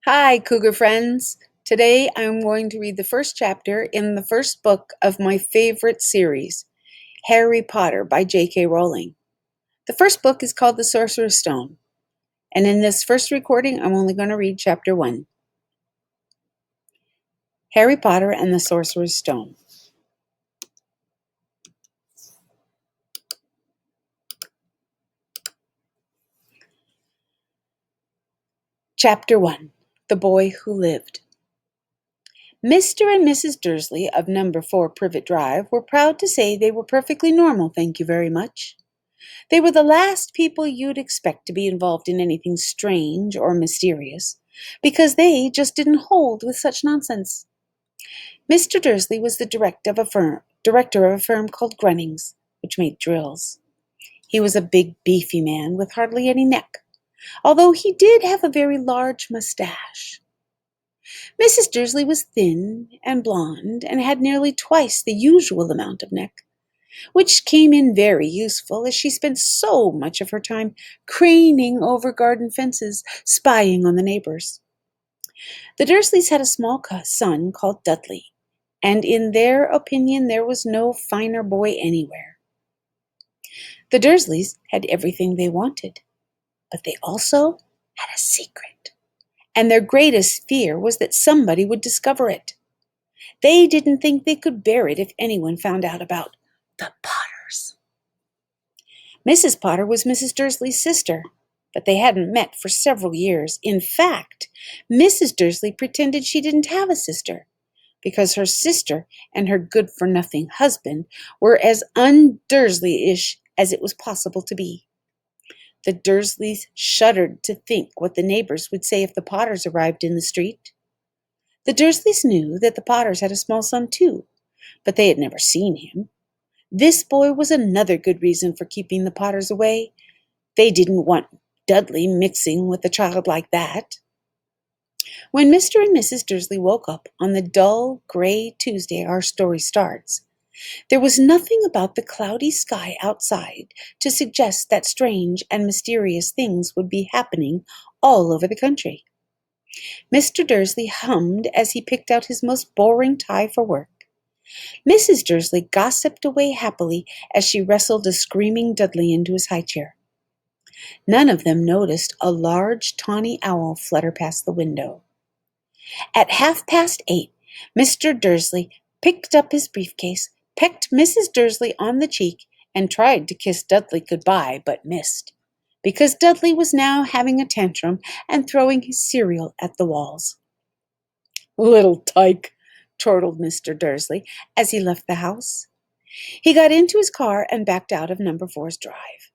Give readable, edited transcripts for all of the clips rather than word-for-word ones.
Hi, Cougar friends. Today I'm going to read the first chapter in the first book of my favorite series, Harry Potter by J.K. Rowling. The first book is called The Sorcerer's Stone, and in this first recording I'm only going to read chapter 1. Harry Potter and the Sorcerer's Stone. Chapter 1. The Boy Who Lived. Mr. and Mrs. Dursley of number 4 Privet Drive were proud to say they were perfectly normal, thank you very much. They were the last people you'd expect to be involved in anything strange or mysterious, because they just didn't hold with such nonsense. Mr. Dursley was the director of a firm called Grunnings, which made drills. He was a big, beefy man with hardly any neck, although he did have a very large mustache. Mrs. Dursley was thin and blonde and had nearly twice the usual amount of neck, which came in very useful as she spent so much of her time craning over garden fences, spying on the neighbors. The Dursleys had a small son called Dudley, and in their opinion there was no finer boy anywhere. The Dursleys had everything they wanted, but they also had a secret, and their greatest fear was that somebody would discover it. They didn't think they could bear it if anyone found out about the Potters. Mrs. Potter was Mrs. Dursley's sister, but they hadn't met for several years. In fact, Mrs. Dursley pretended she didn't have a sister, because her sister and her good-for-nothing husband were as un-Dursley-ish as it was possible to be. The Dursleys shuddered to think what the neighbors would say if the Potters arrived in the street. The Dursleys knew that the Potters had a small son too, but they had never seen him. This boy was another good reason for keeping the Potters away. They didn't want Dudley mixing with a child like that. When Mr. and Mrs. Dursley woke up on the dull, gray Tuesday our story starts, there was nothing about the cloudy sky outside to suggest that strange and mysterious things would be happening all over the country. Mr. Dursley hummed as he picked out his most boring tie for work. Mrs. Dursley gossiped away happily as she wrestled a screaming Dudley into his high chair. None of them noticed a large tawny owl flutter past the window. At 8:30, Mr. Dursley picked up his briefcase, pecked Mrs. Dursley on the cheek, and tried to kiss Dudley goodbye, but missed, because Dudley was now having a tantrum and throwing his cereal at the walls. "Little tyke," chortled Mr. Dursley as he left the house. He got into his car and backed out of number 4's drive.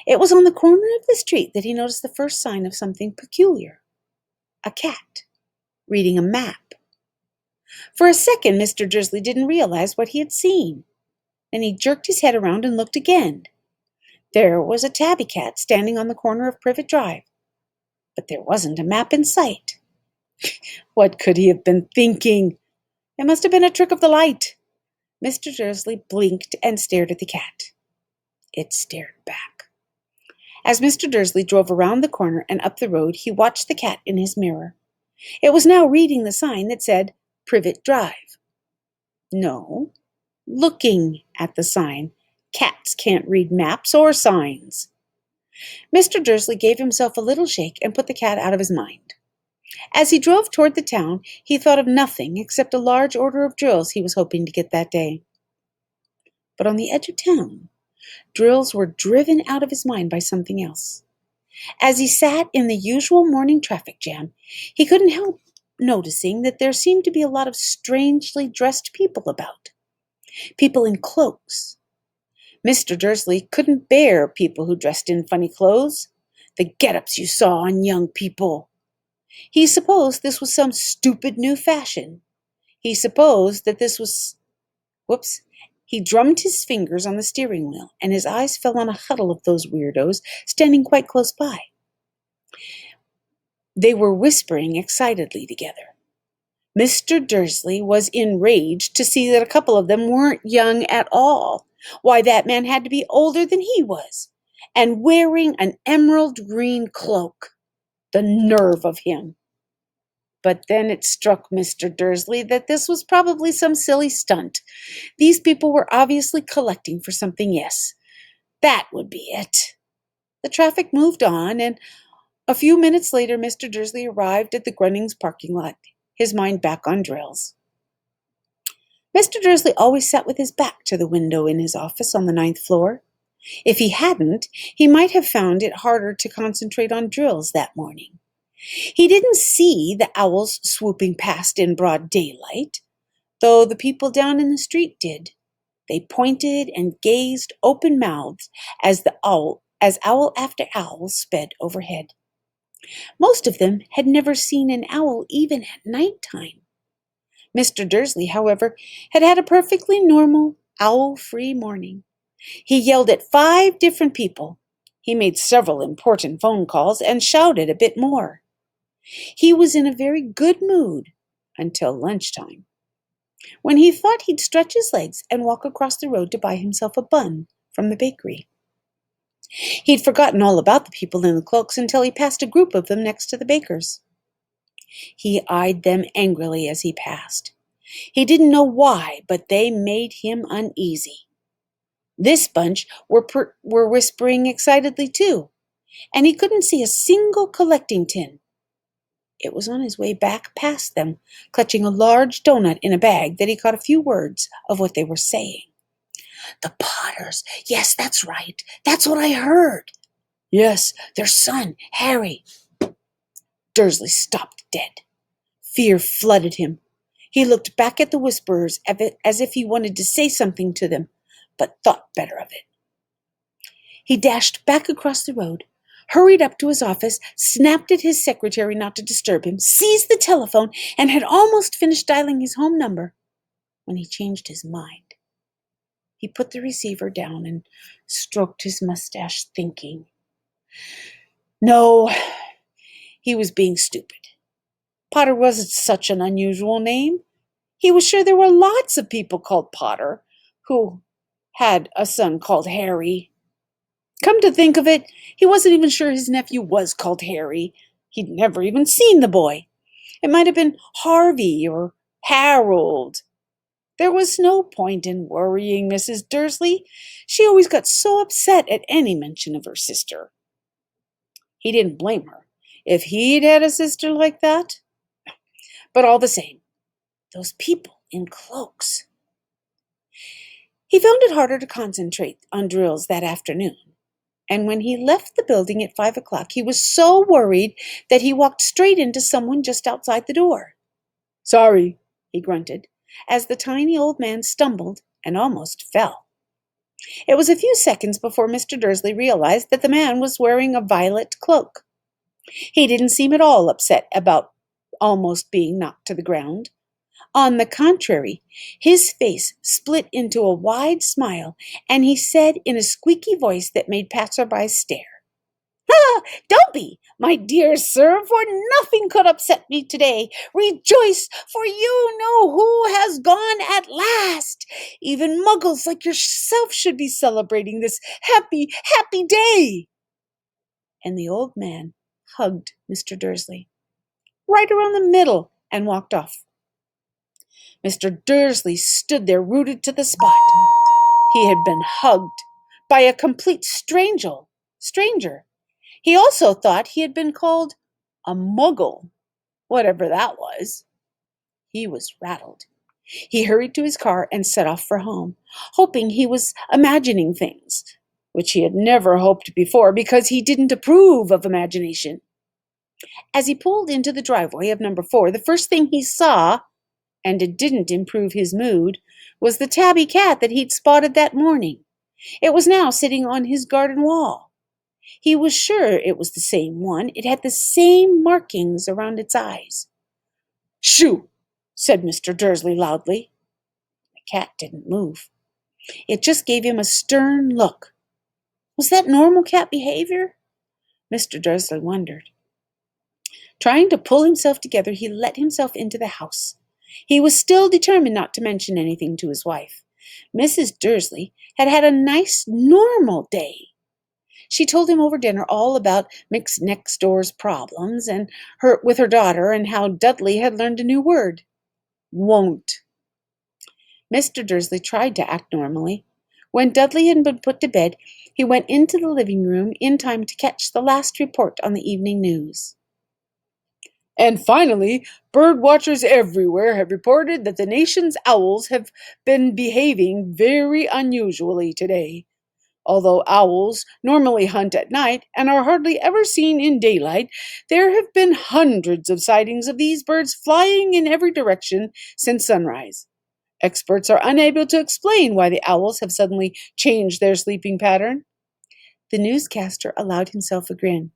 It was on the corner of the street that he noticed the first sign of something peculiar. A cat, reading a map. For a second, Mr. Dursley didn't realize what he had seen. Then he jerked his head around and looked again. There was a tabby cat standing on the corner of Privet Drive, but there wasn't a map in sight. What could he have been thinking? It must have been a trick of the light. Mr. Dursley blinked and stared at the cat. It stared back. As Mr. Dursley drove around the corner and up the road, he watched the cat in his mirror. It was now reading the sign that said Privet Drive. No, looking at the sign. Cats can't read maps or signs. Mr. Dursley gave himself a little shake and put the cat out of his mind. As he drove toward the town, he thought of nothing except a large order of drills he was hoping to get that day. But on the edge of town, drills were driven out of his mind by something else. As he sat in the usual morning traffic jam, he couldn't help noticing that there seemed to be a lot of strangely dressed people about. People in cloaks. Mr. Dursley couldn't bear people who dressed in funny clothes, the get-ups you saw on young people. He supposed this was some stupid new fashion. He supposed that this was... Whoops. He drummed his fingers on the steering wheel, and his eyes fell on a huddle of those weirdos standing quite close by. They were whispering excitedly together. Mr. Dursley was enraged to see that a couple of them weren't young at all. Why, that man had to be older than he was, and wearing an emerald green cloak. The nerve of him! But then it struck Mr. Dursley that this was probably some silly stunt. These people were obviously collecting for something, yes. That would be it. The traffic moved on, and a few minutes later Mr. Dursley arrived at the Grunnings parking lot, his mind back on drills. Mr. Dursley always sat with his back to the window in his office on the 9th floor. If he hadn't, he might have found it harder to concentrate on drills that morning. He didn't see the owls swooping past in broad daylight, though the people down in the street did. They pointed and gazed open-mouthed as owl after owl sped overhead. Most of them had never seen an owl even at night time. Mr. Dursley, however, had had a perfectly normal, owl-free morning. He yelled at 5 different people. He made several important phone calls and shouted a bit more. He was in a very good mood until lunchtime, when he thought he'd stretch his legs and walk across the road to buy himself a bun from the bakery. He'd forgotten all about the people in the cloaks until he passed a group of them next to the baker's. He eyed them angrily as he passed. He didn't know why, but they made him uneasy. This bunch were whispering excitedly too, and he couldn't see a single collecting tin. It was on his way back past them, clutching a large doughnut in a bag, that he caught a few words of what they were saying. The Potters. Yes, that's right. That's what I heard. Yes, their son, Harry. Dursley stopped dead. Fear flooded him. He looked back at the whisperers as if he wanted to say something to them, but thought better of it. He dashed back across the road, hurried up to his office, snapped at his secretary not to disturb him, seized the telephone, and had almost finished dialing his home number when he changed his mind. He put the receiver down and stroked his mustache, thinking. No, he was being stupid. Potter wasn't such an unusual name. He was sure there were lots of people called Potter who had a son called Harry. Come to think of it, he wasn't even sure his nephew was called Harry. He'd never even seen the boy. It might have been Harvey or Harold. There was no point in worrying Mrs. Dursley. She always got so upset at any mention of her sister. He didn't blame her if he'd had a sister like that. But all the same, those people in cloaks. He found it harder to concentrate on drills that afternoon, and when he left the building at 5 o'clock, he was so worried that he walked straight into someone just outside the door. Sorry, he grunted, as the tiny old man stumbled and almost fell. It was a few seconds before Mr. Dursley realized that the man was wearing a violet cloak. He didn't seem at all upset about almost being knocked to the ground. On the contrary, his face split into a wide smile, and he said in a squeaky voice that made passersby stare, "Ah, don't be, my dear sir, for nothing could upset me today. Rejoice, for you know who has gone at last. Even muggles like yourself should be celebrating this happy, happy day." And the old man hugged Mr. Dursley right around the middle and walked off. Mr. Dursley stood there rooted to the spot. He had been hugged by a complete stranger. He also thought he had been called a muggle, whatever that was. He was rattled. He hurried to his car and set off for home, hoping he was imagining things, which he had never hoped before because he didn't approve of imagination. As he pulled into the driveway of number 4, the first thing he saw, and it didn't improve his mood, was the tabby cat that he'd spotted that morning. It was now sitting on his garden wall. He was sure it was the same one. It had the same markings around its eyes. "Shoo!" said Mr. Dursley loudly. The cat didn't move. It just gave him a stern look. Was that normal cat behavior? Mr. Dursley wondered. Trying to pull himself together, he let himself into the house. He was still determined not to mention anything to his wife. Mrs. Dursley had had a nice, normal day. She told him over dinner all about Mick's next door's problems and with her daughter and how Dudley had learned a new word. Won't. Mr. Dursley tried to act normally. When Dudley had been put to bed, he went into the living room in time to catch the last report on the evening news. And finally, bird watchers everywhere have reported that the nation's owls have been behaving very unusually today. Although owls normally hunt at night and are hardly ever seen in daylight, there have been hundreds of sightings of these birds flying in every direction since sunrise. Experts are unable to explain why the owls have suddenly changed their sleeping pattern. The newscaster allowed himself a grin.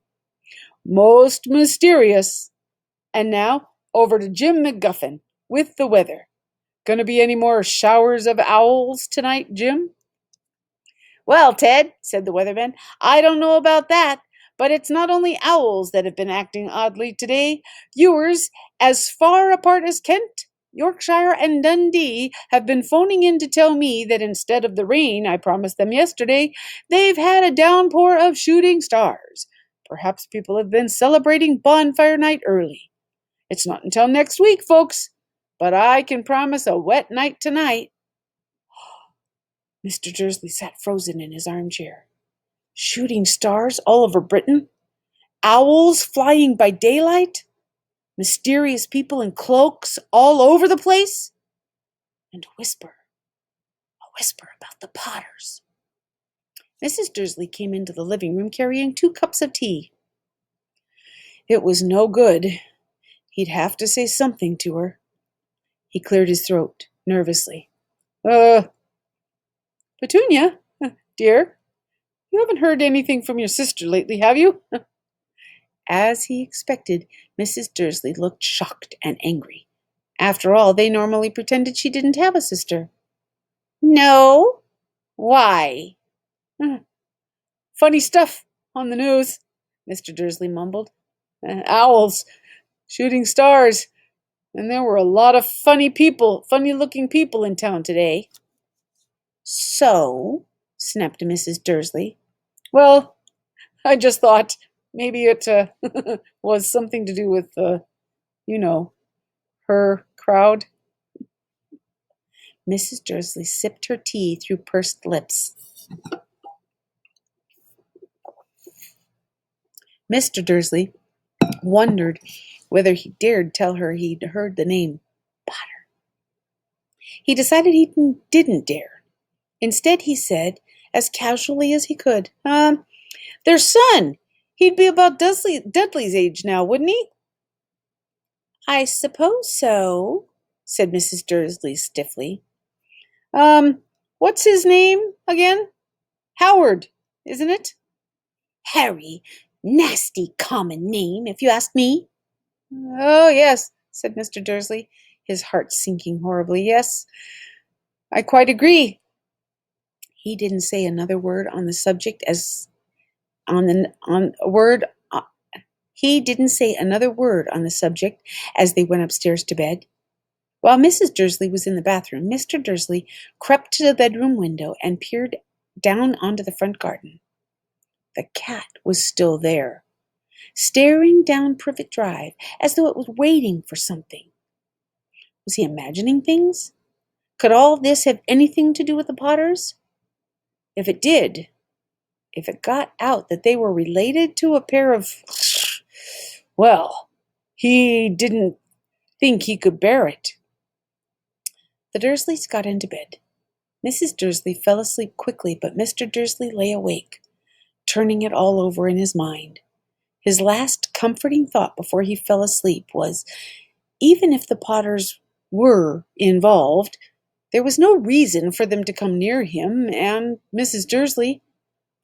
Most mysterious. And now, over to Jim McGuffin with the weather. Gonna be any more showers of owls tonight, Jim? Well, Ted, said the weatherman, I don't know about that, but it's not only owls that have been acting oddly today. Viewers as far apart as Kent, Yorkshire, and Dundee have been phoning in to tell me that instead of the rain I promised them yesterday, they've had a downpour of shooting stars. Perhaps people have been celebrating bonfire night early. It's not until next week, folks, but I can promise a wet night tonight. Mr. Dursley sat frozen in his armchair. Shooting stars all over Britain? Owls flying by daylight? Mysterious people in cloaks all over the place? And a whisper about the Potters. Mrs. Dursley came into the living room carrying 2 cups of tea. It was no good. He'd have to say something to her. He cleared his throat nervously. Petunia, dear, you haven't heard anything from your sister lately, have you? As he expected, Mrs. Dursley looked shocked and angry. After all, they normally pretended she didn't have a sister. No? Why? Funny stuff on the news, Mr. Dursley mumbled. Owls, shooting stars, and there were a lot of funny-looking people in town today. So, snapped Mrs. Dursley. Well, I just thought maybe it was something to do with, her crowd. Mrs. Dursley sipped her tea through pursed lips. Mr. Dursley wondered whether he dared tell her he'd heard the name Potter. He decided he didn't dare. Instead, he said, as casually as he could, their son. He'd be about Dudley's age now, wouldn't he? I suppose so, said Mrs. Dursley stiffly. What's his name again? Howard, isn't it? Harry. Nasty common name, if you ask me. Oh, yes, said Mr. Dursley, his heart sinking horribly. Yes, I quite agree. He didn't say another word on the subject He didn't say another word on the subject as they went upstairs to bed. While Mrs. Dursley was in the bathroom, Mr. Dursley crept to the bedroom window and peered down onto the front garden. The cat was still there, staring down Privet Drive as though it was waiting for something. Was he imagining things? Could all this have anything to do with the Potters? If it did, if it got out that they were related to a pair of... Well, he didn't think he could bear it. The Dursleys got into bed. Mrs. Dursley fell asleep quickly, but Mr. Dursley lay awake, turning it all over in his mind. His last comforting thought before he fell asleep was, even if the Potters were involved, there was no reason for them to come near him and Mrs. Dursley.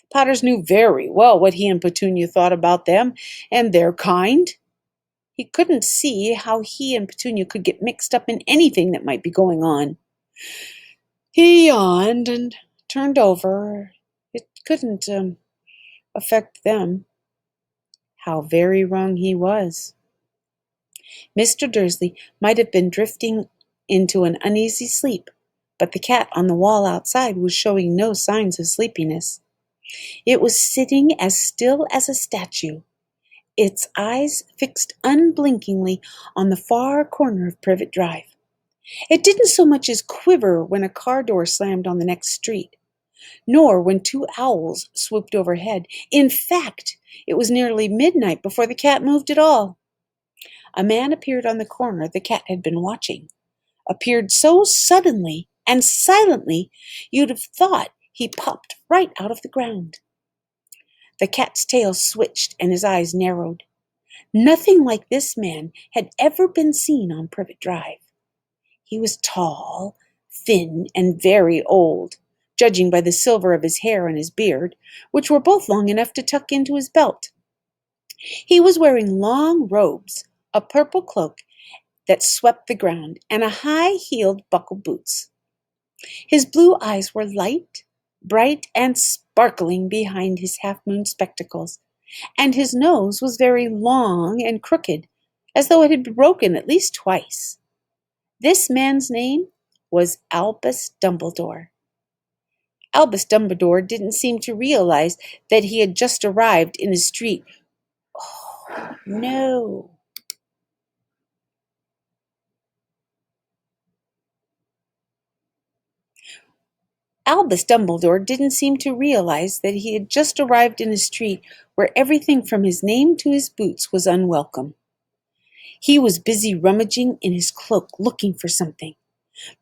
The Potters knew very well what he and Petunia thought about them and their kind. He couldn't see how he and Petunia could get mixed up in anything that might be going on. He yawned and turned over. It couldn't affect them. How very wrong he was. Mr. Dursley might have been drifting into an uneasy sleep, but the cat on the wall outside was showing no signs of sleepiness. It was sitting as still as a statue, its eyes fixed unblinkingly on the far corner of Privet Drive. It didn't so much as quiver when a car door slammed on the next street, nor when two owls swooped overhead. In fact, it was nearly midnight before the cat moved at all. A man appeared on the corner the cat had been watching, appeared so suddenly and silently you'd have thought he popped right out of the ground. The cat's tail switched and his eyes narrowed. Nothing like this man had ever been seen on Privet Drive. He was tall, thin, and very old, judging by the silver of his hair and his beard, which were both long enough to tuck into his belt. He was wearing long robes, a purple cloak that swept the ground, and a high-heeled buckled boots. His blue eyes were light, bright, and sparkling behind his half-moon spectacles, and his nose was very long and crooked, as though it had been broken at least twice. This man's name was Albus Dumbledore. Albus Dumbledore didn't seem to realize that he had just arrived in a street. Oh, no. Albus Dumbledore didn't seem to realize that he had just arrived in a street where everything from his name to his boots was unwelcome. He was busy rummaging in his cloak looking for something,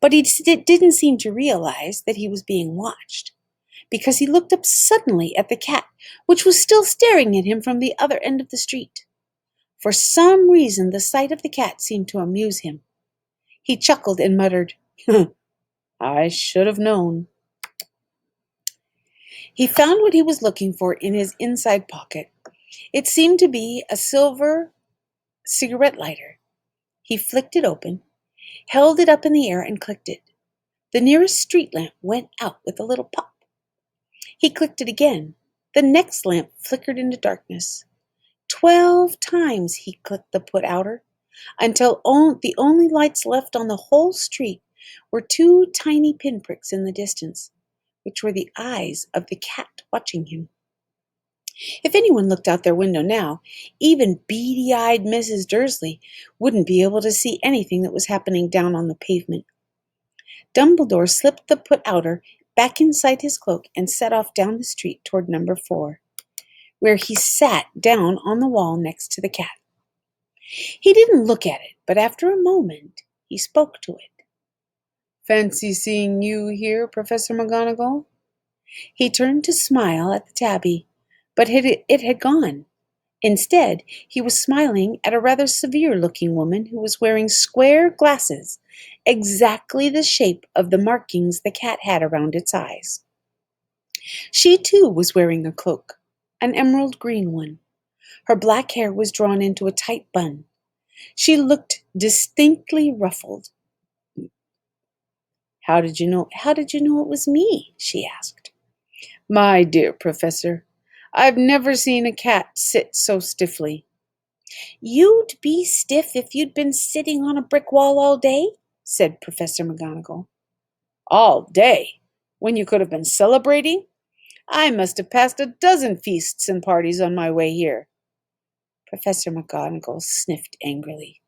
but he didn't seem to realize that he was being watched, because he looked up suddenly at the cat, which was still staring at him from the other end of the street. For some reason, the sight of the cat seemed to amuse him. He chuckled and muttered, "I should have known." He found what he was looking for in his inside pocket. It seemed to be a silver cigarette lighter. He flicked it open, held it up in the air, and clicked it. The nearest street lamp went out with a little pop. He clicked it again. The next lamp flickered into darkness. 12 times he clicked the put-outer, until the only lights left on the whole street were two tiny pinpricks in the distance, which were the eyes of the cat watching him. If anyone looked out their window now, even beady-eyed Mrs. Dursley wouldn't be able to see anything that was happening down on the pavement. Dumbledore slipped the put-outer back inside his cloak and set off down the street toward number 4, where he sat down on the wall next to the cat. He didn't look at it, but after a moment he spoke to it. "Fancy seeing you here, Professor McGonagall?" He turned to smile at the tabby, but it had gone. Instead, he was smiling at a rather severe-looking woman who was wearing square glasses, exactly the shape of the markings the cat had around its eyes. She, too, was wearing a cloak, an emerald green one. Her black hair was drawn into a tight bun. She looked distinctly ruffled. How did you know it was me?" she asked. "My dear Professor, I've never seen a cat sit so stiffly." "You'd be stiff if you'd been sitting on a brick wall all day," said Professor McGonagall. "All day? When you could have been celebrating? I must have passed a dozen feasts and parties on my way here." Professor McGonagall sniffed angrily.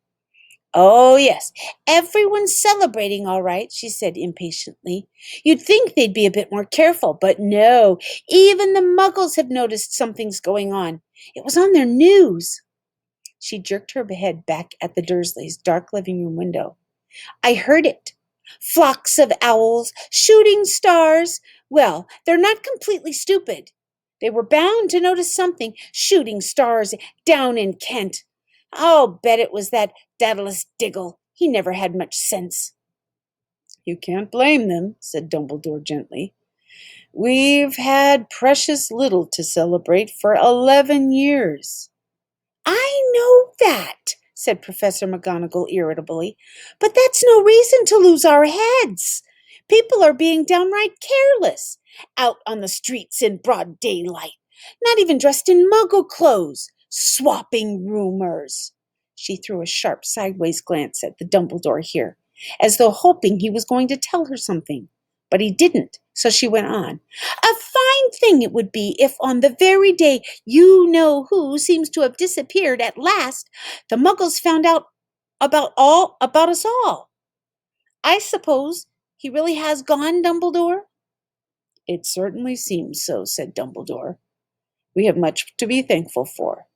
"Oh, yes, everyone's celebrating all right," she said impatiently. "You'd think they'd be a bit more careful, but no, even the Muggles have noticed something's going on. It was on their news." She jerked her head back at the Dursleys' dark living room window. "I heard it. Flocks of owls, shooting stars. Well, they're not completely stupid. They were bound to notice something. Shooting stars down in Kent. I'll bet it was that Daedalus Diggle. He never had much sense." "You can't blame them," said Dumbledore gently. "We've had precious little to celebrate for 11 years. "I know that," said Professor McGonagall irritably, "but that's no reason to lose our heads. People are being downright careless, out on the streets in broad daylight, not even dressed in Muggle clothes, swapping rumors." She threw a sharp sideways glance at the Dumbledore here, as though hoping he was going to tell her something. But he didn't, so she went on. "A fine fine thing it would be if on the very day you-know-who seems to have disappeared at last, the Muggles found out about us all. I suppose he really has gone, Dumbledore?" "It certainly seems so," said Dumbledore. "We have much to be thankful for.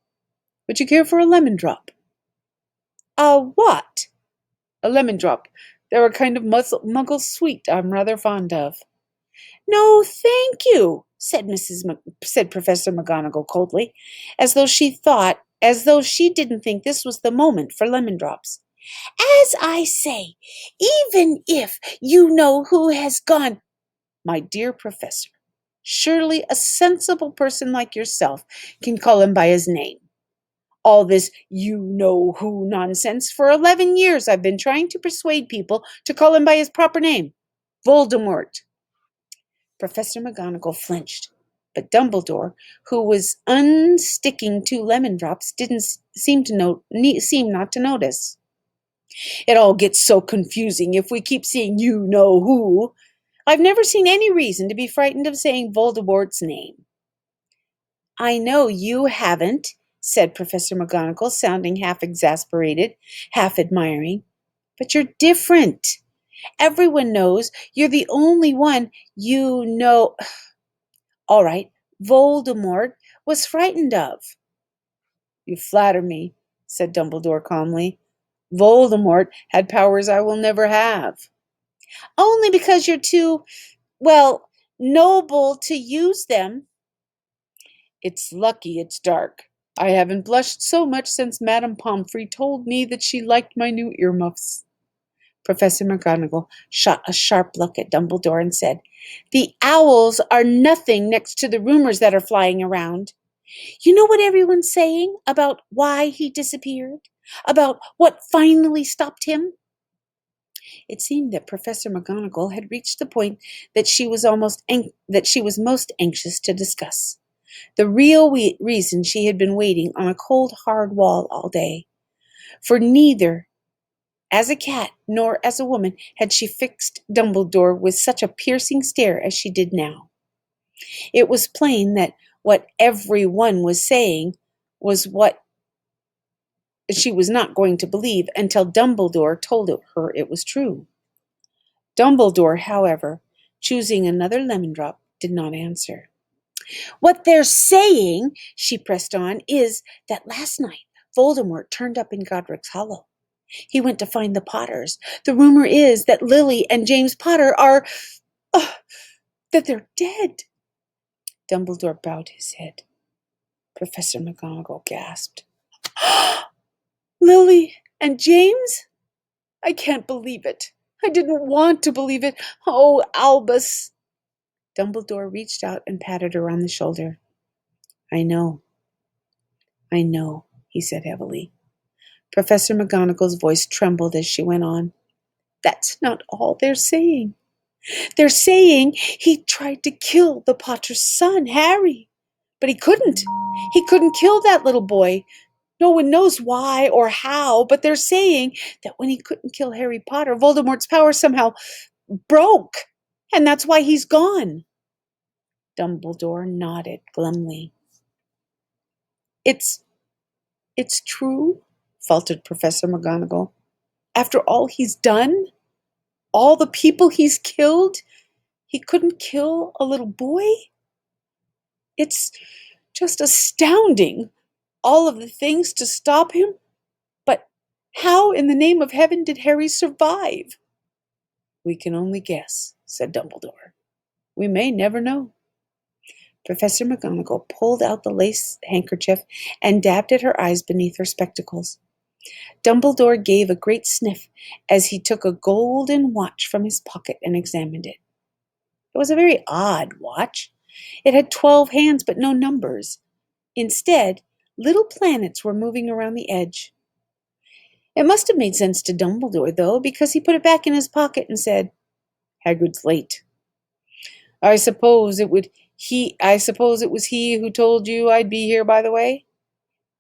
Would you care for a lemon drop?" "A what?" "A lemon drop. They're a kind of Muggle sweet I'm rather fond of." "No, thank you," said Professor McGonagall coldly, as though she didn't think this was the moment for lemon drops. "As I say, even if you know who has gone—" "My dear Professor, surely a sensible person like yourself can call him by his name. All this you-know-who nonsense. For 11 years I've been trying to persuade people to call him by his proper name. Voldemort." Professor McGonagall flinched, but Dumbledore, who was unsticking 2 lemon drops, didn't seem not to notice. "It all gets so confusing if we keep seeing you-know-who. I've never seen any reason to be frightened of saying Voldemort's name." "I know you haven't," said Professor McGonagall, sounding half exasperated, half admiring. "But you're different. Everyone knows you're the only one you know—" "All right, Voldemort was frightened of." "You flatter me," said Dumbledore calmly. "Voldemort had powers I will never have." "Only because you're too, well, noble to use them." "It's lucky it's dark. I haven't blushed so much since Madame Pomfrey told me that she liked my new earmuffs." Professor McGonagall shot a sharp look at Dumbledore and said, "The owls are nothing next to the rumors that are flying around. You know what everyone's saying about why he disappeared? About what finally stopped him?" It seemed that Professor McGonagall had reached the point that she was most anxious to discuss. The real reason she had been waiting on a cold, hard wall all day. For neither as a cat nor as a woman had she fixed Dumbledore with such a piercing stare as she did now. It was plain that what every one was saying was what she was not going to believe until Dumbledore told her it was true. Dumbledore, however, choosing another lemon drop, did not answer. "What they're saying," she pressed on, "is that last night Voldemort turned up in Godric's Hollow. He went to find the Potters. The rumor is that Lily and James Potter that they're dead." Dumbledore bowed his head. Professor McGonagall gasped. "Lily and James? I can't believe it. I didn't want to believe it. Oh, Albus." Dumbledore reached out and patted her on the shoulder. I know, he said heavily. Professor McGonagall's voice trembled as she went on. "That's not all they're saying. They're saying he tried to kill the Potter's son, Harry. But he couldn't. He couldn't kill that little boy. No one knows why or how, but they're saying that when he couldn't kill Harry Potter, Voldemort's power somehow broke, and that's why he's gone." Dumbledore nodded glumly. It's true," faltered Professor McGonagall. "After all he's done, all the people he's killed, he couldn't kill a little boy? It's just astounding, all of the things to stop him. But how in the name of heaven did Harry survive?" "We can only guess," said Dumbledore. "We may never know." Professor McGonagall pulled out the lace handkerchief and dabbed at her eyes beneath her spectacles. Dumbledore gave a great sniff as he took a golden watch from his pocket and examined it. It was a very odd watch. It had 12 hands but no numbers. Instead, little planets were moving around the edge. It must have made sense to Dumbledore, though, because he put it back in his pocket and said, "Hagrid's late. I suppose it was he who told you I'd be here, by the way?"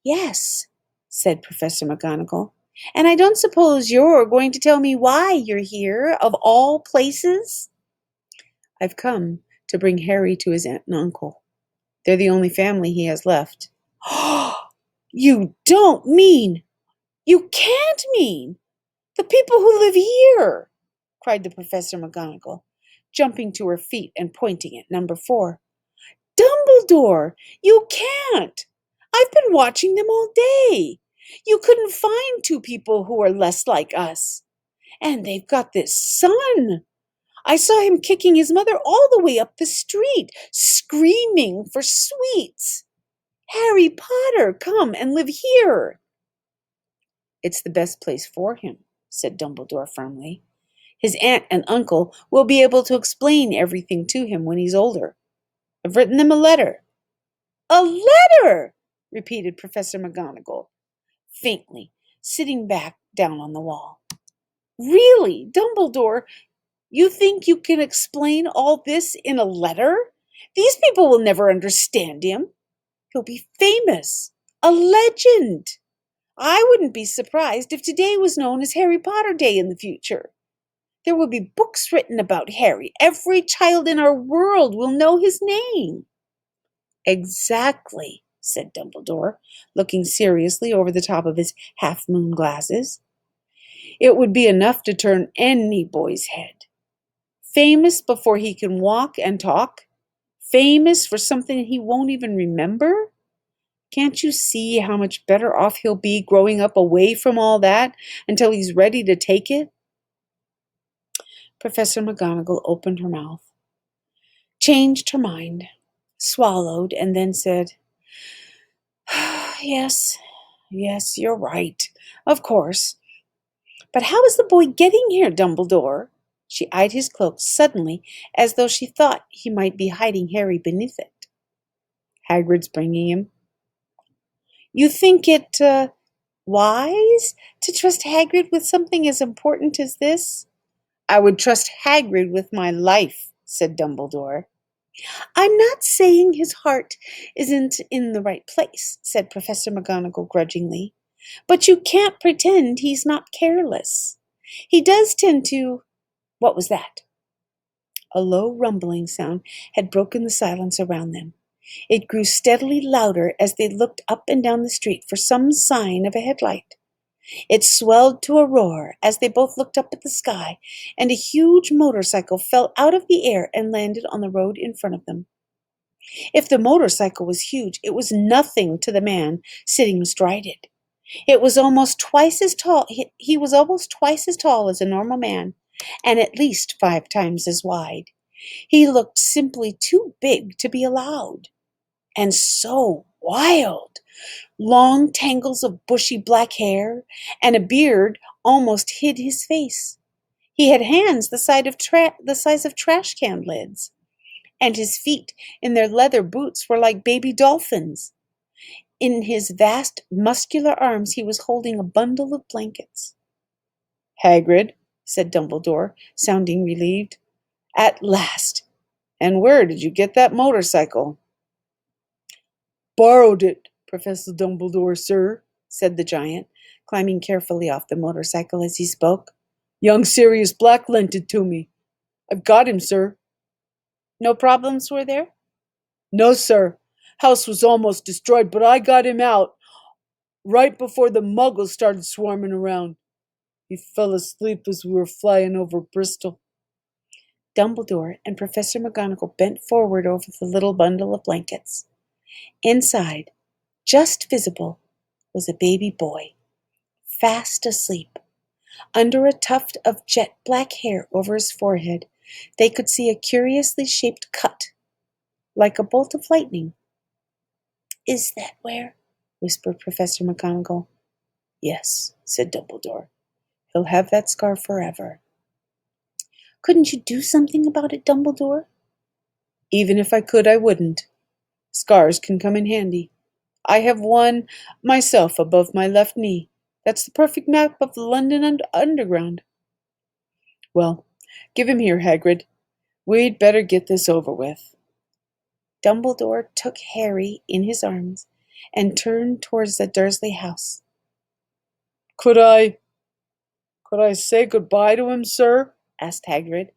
"Yes," said Professor McGonagall. "And I don't suppose you're going to tell me why you're here, of all places?" "I've come to bring Harry to his aunt and uncle. They're the only family he has left. You don't mean, you can't mean, the people who live here, cried the Professor McGonagall, jumping to her feet and pointing at number 4. Dumbledore, you can't. I've been watching them all day. You couldn't find 2 people who are less like us. And they've got this son. I saw him kicking his mother all the way up the street, screaming for sweets. Harry Potter, come and live here. It's the best place for him, said Dumbledore firmly. His aunt and uncle will be able to explain everything to him when he's older. I've written them a letter. A letter, repeated Professor McGonagall, faintly, sitting back down on the wall. Really, Dumbledore, you think you can explain all this in a letter? These people will never understand him. He'll be famous, a legend. I wouldn't be surprised if today was known as Harry Potter Day in the future. There will be books written about Harry. Every child in our world will know his name. Exactly, said Dumbledore, looking seriously over the top of his half-moon glasses. It would be enough to turn any boy's head. Famous before he can walk and talk? Famous for something he won't even remember? Can't you see how much better off he'll be growing up away from all that until he's ready to take it? Professor McGonagall opened her mouth, changed her mind, swallowed, and then said, Yes, you're right. Of course. But how is the boy getting here, Dumbledore? She eyed his cloak suddenly, as though she thought he might be hiding Harry beneath it. Hagrid's bringing him. You think it wise to trust Hagrid with something as important as this? I would trust Hagrid with my life, said Dumbledore. I'm not saying his heart isn't in the right place, said Professor McGonagall grudgingly. But you can't pretend he's not careless. He does tend to... What was that? A low rumbling sound had broken the silence around them. It grew steadily louder as they looked up and down the street for some sign of a headlight. It swelled to a roar as they both looked up at the sky, and a huge motorcycle fell out of the air and landed on the road in front of them. If the motorcycle was huge, it was nothing to the man sitting astride it. It was almost twice as tall. He was almost twice as tall as a normal man, and at least 5 times as wide. He looked simply too big to be allowed. And so wild. Long tangles of bushy black hair and a beard almost hid his face. He had hands the size of trash can lids, and his feet in their leather boots were like baby dolphins. In his vast, muscular arms he was holding a bundle of blankets. Hagrid, said Dumbledore, sounding relieved. At last! And where did you get that motorcycle? Borrowed it, Professor Dumbledore, sir, said the giant, climbing carefully off the motorcycle as he spoke. Young Sirius Black lent it to me. I've got him, sir. No problems were there? No, sir. House was almost destroyed, but I got him out right before the muggles started swarming around. He fell asleep as we were flying over Bristol. Dumbledore and Professor McGonagall bent forward over the little bundle of blankets. Inside, just visible, was a baby boy, fast asleep. Under a tuft of jet black hair over his forehead, they could see a curiously shaped cut, like a bolt of lightning. Is that where? Whispered Professor McGonagall. Yes, said Dumbledore. He'll have that scar forever. Couldn't you do something about it, Dumbledore? Even if I could, I wouldn't. Scars can come in handy. I have one myself above my left knee. That's the perfect map of the London Underground. Well, give him here, Hagrid. We'd better get this over with. Dumbledore took Harry in his arms and turned towards the Dursley house. Could I say goodbye to him, sir? Asked Hagrid.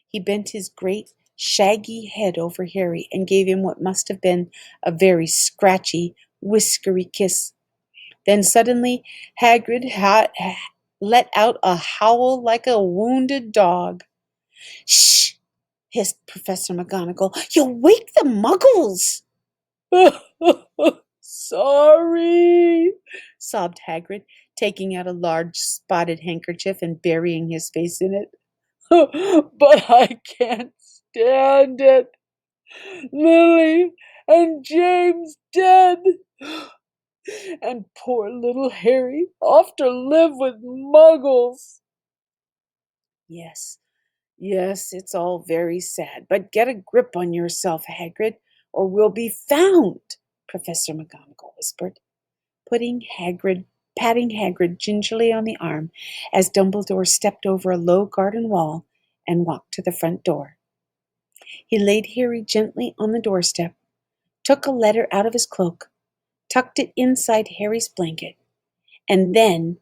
He bent his great, shaggy head over Harry and gave him what must have been a very scratchy, whiskery kiss. Then suddenly Hagrid let out a howl like a wounded dog. "Shh!" hissed Professor McGonagall. "You'll wake the Muggles!" "Sorry," sobbed Hagrid, taking out a large spotted handkerchief and burying his face in it. "But I can't stand it. Lily and James dead, and poor little Harry off to live with Muggles." "Yes, yes, it's all very sad, but get a grip on yourself, Hagrid, or we'll be found," Professor McGonagall whispered, patting Hagrid gingerly on the arm as Dumbledore stepped over a low garden wall and walked to the front door. He laid Harry gently on the doorstep, took a letter out of his cloak, tucked it inside Harry's blanket, and then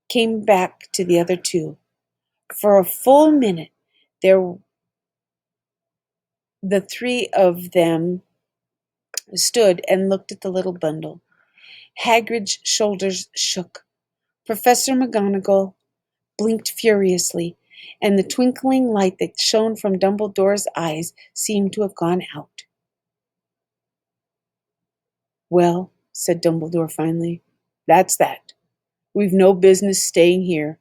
came back to the other two. For a full minute, there the three of them stood and looked at the little bundle. Hagrid's shoulders shook. Professor McGonagall blinked furiously, and the twinkling light that shone from Dumbledore's eyes seemed to have gone out. "Well," said Dumbledore finally, "that's that. We've no business staying here.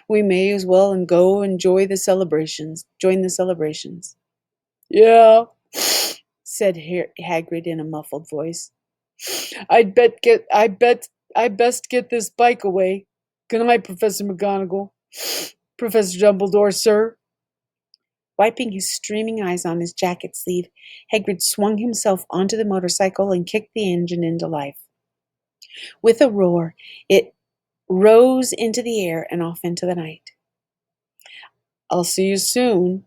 We may as well and go enjoy the celebrations. Join the celebrations." "Yeah," said Hagrid in a muffled voice. I best get this bike away. Good night, Professor McGonagall. Professor Dumbledore, sir." Wiping his streaming eyes on his jacket sleeve, Hagrid swung himself onto the motorcycle and kicked the engine into life. With a roar, it rose into the air and off into the night. "I'll see you soon,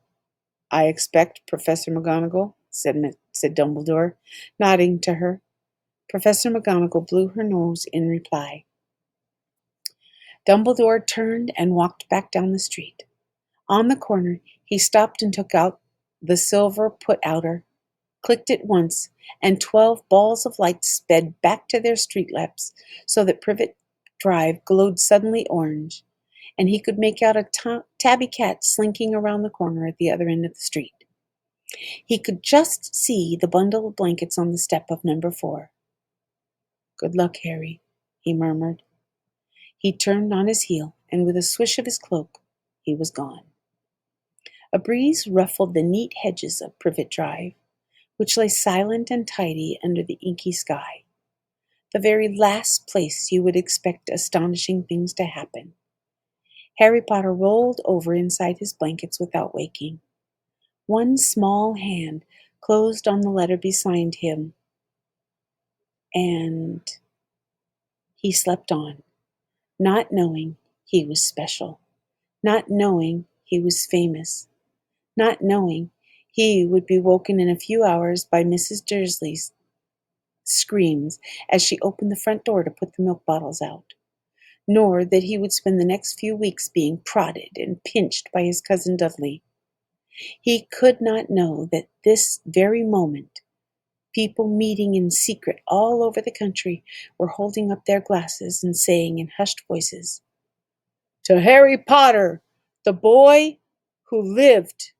I expect, Professor McGonagall," said Dumbledore, nodding to her. Professor McGonagall blew her nose in reply. Dumbledore turned and walked back down the street. On the corner, he stopped and took out the silver put-outer, clicked it once, and 12 balls of light sped back to their street lamps so that Privet Drive glowed suddenly orange, and he could make out a tabby cat slinking around the corner at the other end of the street. He could just see the bundle of blankets on the step of number 4. "Good luck, Harry," he murmured. He turned on his heel, and with a swish of his cloak, he was gone. A breeze ruffled the neat hedges of Privet Drive, which lay silent and tidy under the inky sky, the very last place you would expect astonishing things to happen. Harry Potter rolled over inside his blankets without waking. One small hand closed on the letter beside him, and he slept on, not knowing he was special, not knowing he was famous, not knowing he would be woken in a few hours by Mrs. Dursley's screams as she opened the front door to put the milk bottles out, nor that he would spend the next few weeks being prodded and pinched by his cousin Dudley. He could not know that this very moment people meeting in secret all over the country were holding up their glasses and saying in hushed voices, "To Harry Potter, the boy who lived."